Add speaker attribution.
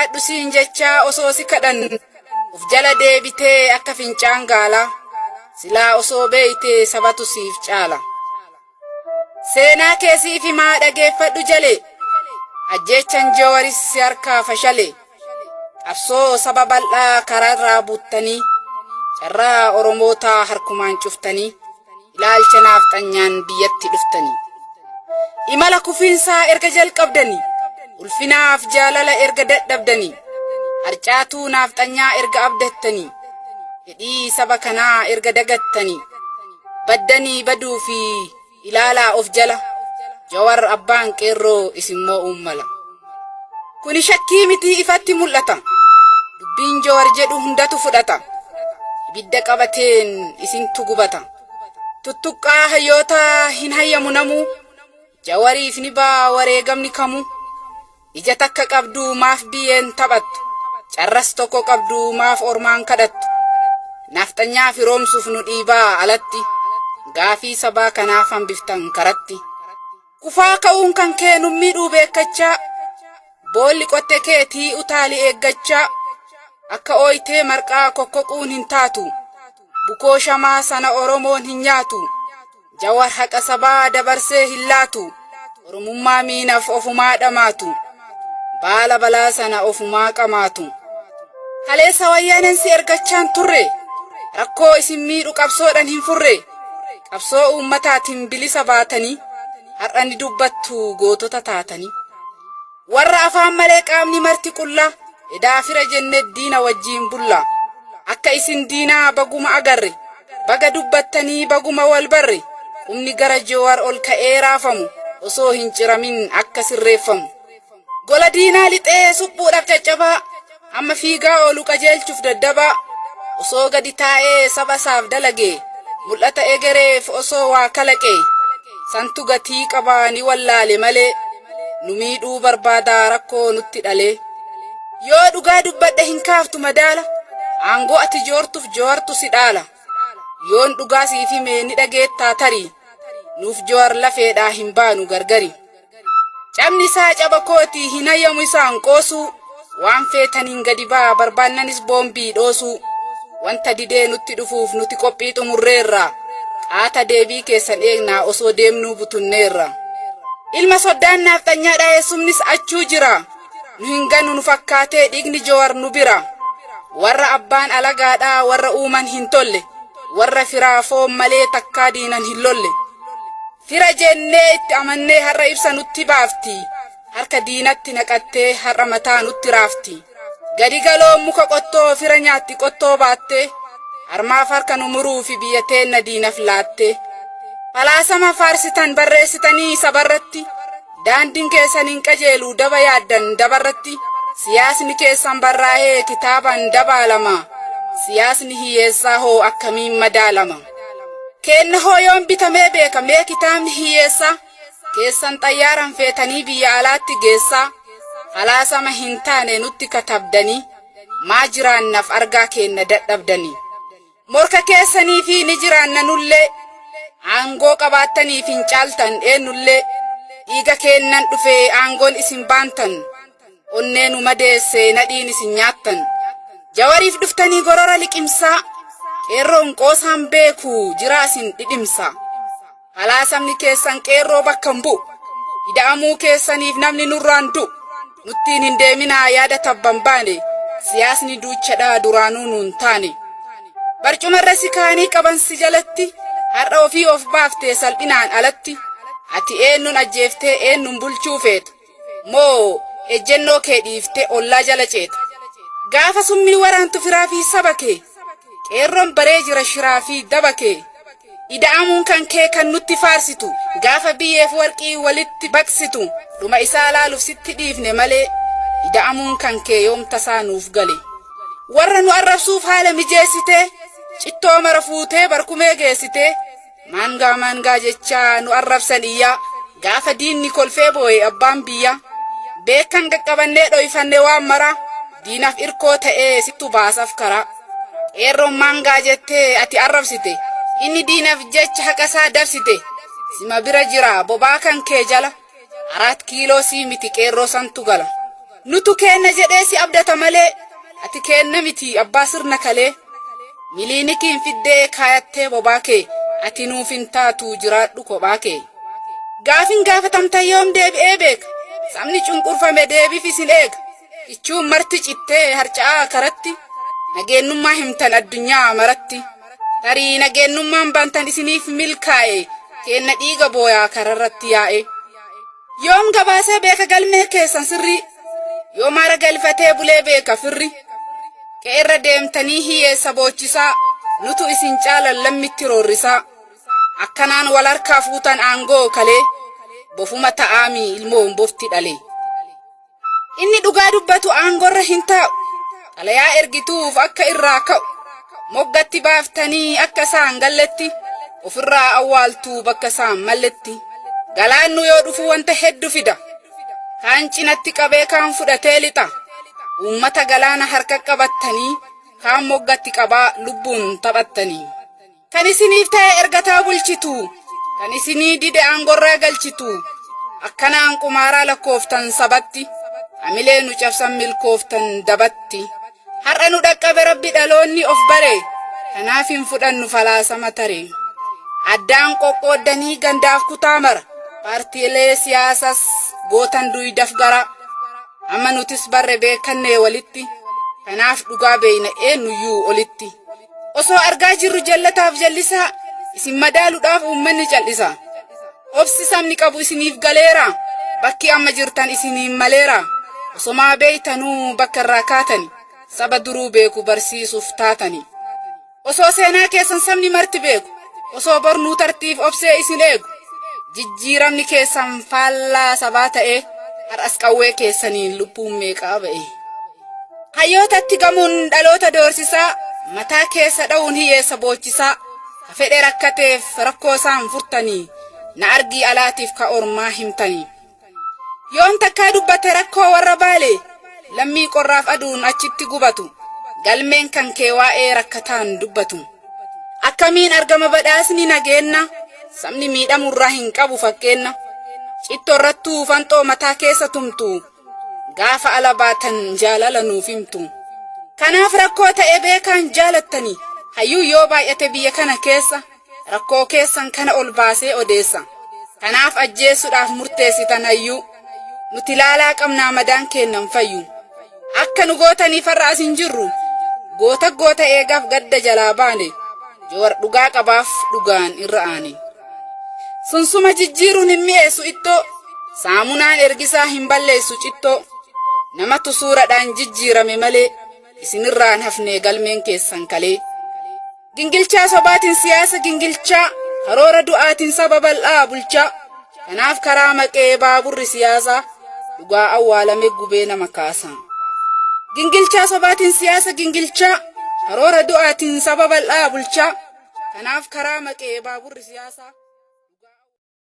Speaker 1: Dusiin jecha osoo si kadhan uf jala deebitee akka fincaan gaala silaa osoo beeytee sabatu siif caala. Seenaa keessii fi maa dhageeffadhu jale ajjechan Jawaaris si harkaa fashale. Qabsoo saba bal'aa karaarraa buuttanii carraa Oromootaa harkumaan cuftanii ilaalcha naaftanyaan biyyatti dhuftanii. Imala kufiinsaa erga jalqabdanii ulfinaaf jaalala erga dadhabdanii harcaatuu naaftanyaa erga abdattanii hidhii saba kanaa erga dagattanii baddanii baduu fi ilaalaa of jala Jawaar abbaan qeerroo isimmoo ummala. Kuni shakkii miti ifatti mul'ata dubbiin Jawaar jedhu hundatu fudhata ibidda qabateen isintu gubata. Tuttuqqaa hayyoota hin hayyamu namuu Jawaariif ni baa wareegamni kamuu. Ija takka qabdu maaf biyyeen taphattu carras tokko qabdu maaf ormaan kadhattu. Naftanyaa firoomsuuf nu dhiibaa alatti gaafii sabaa kanaaf hambiftan karatti. Kufaa ka'uun kan kee nu miidhuu beekachaa boolli qotte keetii utaali eeggachaa akka ooyitee marqaa kokkoquun hin taatu bukoo shamaa sana Oromoon hin nyaatu. Jawaar haqa sabaa dabarsee hin laatu Oromummaa miinaaf ofumaa dhamaatu baala balaa sana ofumaa qamaatu. Kaleessa wayyaanen si ergachaan turre rakkoo isin miidhu qabsoodhan hin furre. Qabsoo ummataatiin bilisa baatanii har'ani dubbattu gootota taatanii. Warra afaan malee qaamni marti qullaa edaa fira jenne diina wajjiin bulla. Akka isin diinaa baguma agarre baga dubbattanii baguma wal barre. Qumni gara Jawaar ol ka'ee raafamu osoo hin ciramin akka sirreeffamu. Gola diinaa lixee suphuudhaaf caccabaa amma fiigaa oolu qajeelchuuf daddabaa osoo gadi taa'ee saba isaaf dalagee mul'ata egereef osoo waa kalaqee santu gatii qabaa ni wallaale malee nu miidhuu barbaadaa rakkoo nutti dhalee. Yoo dhugaa dubbadhe hin kaaftu madaala aangoo ati joortuuf Jawaartu si dhaala. Yoon dhugaa siif hime ni dhageettaa tarii nuuf Jawaar lafeedhaa hin baanu gargari. Cabni isaa caba kooti hin hayyamu isaan qoosuu waan feetaniin gadi baa barbaannanis boombii dhoosuu. Wanta didee nutti dhufuuf nuti qophii xumurreerra qaata deebii keessan eegnaa osoo deemnuu butunneerra. Ilma soddaan naaftanyaa dhayeessumnis achuu jira nu hin ganu nu fakkaatee dhiigni Jawaar nu bira. Warra abbaan alagaadhaa warra uuman hin tolle warra firaa foon malee takkaa diinan hin lolle. Fira jennee itti amannee har'a ibsa nutti baafti harka diinatti naqattee har'a mataa nutti raafti. Gadi galoo muka qottoo fira nyaatti qottoo baatte harmaaf harka nu muruu fi biyya teenna diinaf laatte. Falaasama faarsitan barreessitanii sabarratti daandiin keessan hin qajeelu daba yaaddan dabarratti. Siyaasni keessan barraa'ee kitaaban dabaalama siyaasni hiyyeessaa hoo akkamiin madaalama. Kenna hoo yoon bitamee beekamee kitaabni hiyyeessaa keessan xayyaaran feetanii biyya alaatti geessaa. Falaasama hin taane nutti katabdanii maa jiraannaaf argaa kenna dadhabdanii. Morka keessanii fi ni jiraanna nullee aangoo qabaattaniif hin caaltan eenyullee dhiiga kennan dhufee aangoon isin baantan. Onneenu madeesse nadhiin isin nyaattan. Jawaariif dhuftanii gorora liqimsaa qeerroon qoosaan beeku jiraa isin dhidhimsa. Falaasamni keessan qeerroo bakka hin bu'u ida'amuu keessaniif namni nurraan du'u. Nuttiin hin deeminaa yaada tabban baane siyaasni duuchadhaa duraanuu nuun taane. Barcumarra si kaanii qaban si jalatti har'a ofii of baaftee salphinaan alatti. Ati eenyuun ajjeeftee eenyuun bulchuu feeta moo ejjennoo kee dhiiftee ollaa jala ceeta. Gaafa summiin waraantu firaa fi saba kee qeerroon baree jira shiraa fi daba kee. Ida'amuun kan kee kan nutti faarsitu gaafa biyyeef warqii walitti baqsitu dhuma isaa laaluuf sitti dhiifne malee ida'amuun kan kee yoomta saanuuf gale. Warra nu arrabsuuf haala mijeessitee cittoo mara fuutee barkumee geessitee maangaa jechaa nu arrabsan iyyaa gaafa diinni kolfee boo'e abbaan biyya. Beekan qaqqabannee dhoyfannee waan maraa diinaaf irkoo ta'ee sittu baasaaf karaa. Qeerroon maangaa jettee ati arrabsite inni diinaaf jecha haqasaa dabsite. Sima bira jira bobaa kan kee jala 4 kiiloo sii miti qeerroo santu gala. nutu kenna jedhee si abdata malee ati kenna miti abbaa sirna kalee miliinikiin fiddee kaayattee bobaa kee ati nuuf hin taatu jiraadhu kophaa kee gaafin gaafatamta yoom deebi'ee beeka sabni cunqurfame deebiif isin eega ichuun marti cittee harca'aa karatti nageenyummaa himtan addunyaa maratti tarii nageenyummaan bantan isiniif milkaa'e kenna dhiiga booyaa kararratti yaa'e yoom gabaasee beeka galmee keessan sirrii yoom ara galfatee bulee beeka firri qeerra deemtanii hiyyeessa boochisaa nutu isin caalan lammitti roorrisaa akkanaan wal harkaa fuutan aangoo kalee bofuma ta'aami ilmoon bofti dhalee inni dhugaa dubbatu aangorra hin taa'u xalayaa ergituuf akka irraa ka'u moggatti baaftanii akka isaan galletti ofirraa awwaaltuu bakka isaan malletti galaannu yoo dhufu wanta heddu fida kaan cinatti qabee kaan fudhatee lixa ummata galaana harka qabattanii kaan moggatti qabaa lubbuun taphattanii kan isiniif ta'e ergataa bulchitu kan isinii dide aangorraa galchitu akkanaan qumaaraa lakkooftan sabatti amilee nu cabsan milkooftan dabatti har'a nu dhaqqabe rabbi dhaloonni of bare kanaaf hin fudhannu falaasama tare addaan qoqqooddanii gandaaf kutaa mara paartiilee siyaasas gootan duydaf gara amma nutis barre beekannee walitti kanaaf dhugaa beeyna eenyuyyuu olitti osoo argaa jirru jallataaf jallisaa isin madaaluudhaaf uummanni cal'isa obsi sabni qabu isiniif galeera bakki amma jirtan isiniin maleera osomaa beeytanuu bakka irraa kaatani saba duruu beeku barsiisuuf taatani osoo seenaa keessan sabni marti beeku osoo bornuu tartiif obsee isin eegu jijjiiramni keessan faallaa sabaa ta'e har'as qawwee keessaniin lubbuun meeqaa ba'e hayyootatti gamuun dhaloota doorsisaa mataa keessa dha'uun hiyyeessa boochisaa fedhe rakkateef rakkoo isaan furtanii na argii alaatiif ka ormaa himtanii yoon takkaa dubbate rakkoo warra baale lammii qorraaf aduun achitti gubatu galmeen kan kee waa'ee rakkataan dubbatu akkamiin argama badhaasni nageenna sabni miidhamurraa hin qabu fakkeenna cittorrattuu fanxoo mataa keessa tumtu gaafa ala baatan jaalala nuuf himtu kanaaf rakkoo ta'e beekaan jaalattanii hayyuu yoo baay'ate biyya kana keessa rakkoo keessan kana ol baasee odeessa kanaaf ajjeesuudhaaf murteessitan hayyuu nuti laalaa qabnaa madaan kennan fayyu akka nu gootaniif har'a asin jirru goota eegaaf gadda jalaa baane joowar dhugaa qabaaf dhugaan irra aane sunsuma jijjiiruun hin mi'eessu ittoo saamunaan ergisaa hin balleessu cittoo namatu suuradhaan jijjiirame malee isinirraan hafnee galmeen keessan kalee gingilchaa sobaatiin siyaasa gingilchaa karoora du'aatiin saba bal'aa bulchaa kanaaf karaa maqee baaburri siyaasaa dhugaa awwaalame gubee nama kaasaa gingilchaa sobaatiin siyaasa gingilchaa karoora du'aatiin saba bal'aa bulchaa kanaaf karaa maqee baaburri siyaasaa